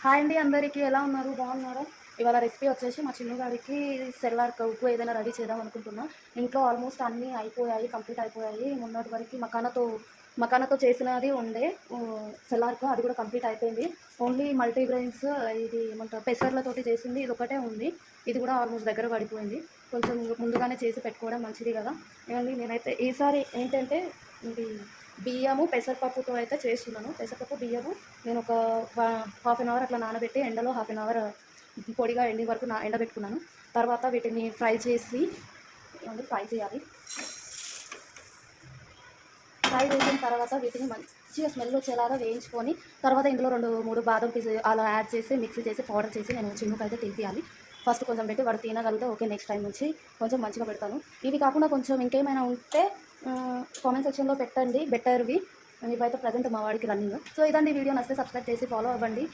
Hi అండి అందరికీ ఎలా ఉన్నారు? బాగున్నారా? ఇవాళ రెసిపీ వచ్చేసి మా చిన్నగాడికి సెర్లాక్ ఉప్పు ఏదైనా రెడీ చేద్దాం అనుకుంటున్నా. ఇంట్లో ఆల్మోస్ట్ అన్నీ అయిపోయాయి, కంప్లీట్ అయిపోయాయి. మొన్నటి వరకు మకానాతో చేసినది ఉండే సెర్లాక్ అది కూడా కంప్లీట్ అయిపోయింది. ఓన్లీ మల్టీగ్రెయిన్స్ ఇది ఏమంటారు పెసర్లతోటి చేసింది ఇది ఒకటే ఉంది. ఇది కూడా ఆల్మోస్ట్ దగ్గర పడిపోయింది. కొంచెం ముందుగానే చేసి పెట్టుకోవడం మంచిది కదా. ఏమండి నేనైతే ఈసారి ఏంటంటే ఇది బియ్యము పెసరపప్పుతో అయితే చేస్తున్నాను. పెసరపప్పు బియ్యము నేను ఒక హాఫ్ అన్ అవర్ అట్లా నానబెట్టి ఎండలో హాఫ్ అన్ అవర్ పొడిగా ఎండి వరకు ఎండబెట్టుకున్నాను. తర్వాత వీటిని ఫ్రై చేయాలి. ఫ్రై చేసిన తర్వాత వీటిని మంచిగా స్మెల్ వచ్చేలాగా వేయించుకొని తర్వాత ఇందులో 2, 3 బాదం పీస్ అలా యాడ్ చేసి మిక్సీ చేసి పౌడర్ చేసి నేను చిన్నుకైతే తినిపియాలి. ఫస్ట్ కొంచెం పెట్టి వాడు తినగలిగితే ఓకే, నెక్స్ట్ టైం నుంచి కొంచెం మంచిగా పెడతాను. ఇవి కాకుండా కొంచెం ఇంకేమైనా ఉంటే కామెంట్ సెక్షన్లో పెట్టండి బెటర్వి. ఇవైతే ప్రజెంట్ మా వాడికి రన్నింగ్. సో ఇదండి వీడియో నచ్చితే సబ్స్క్రైబ్ చేసి ఫాలో అవ్వండి.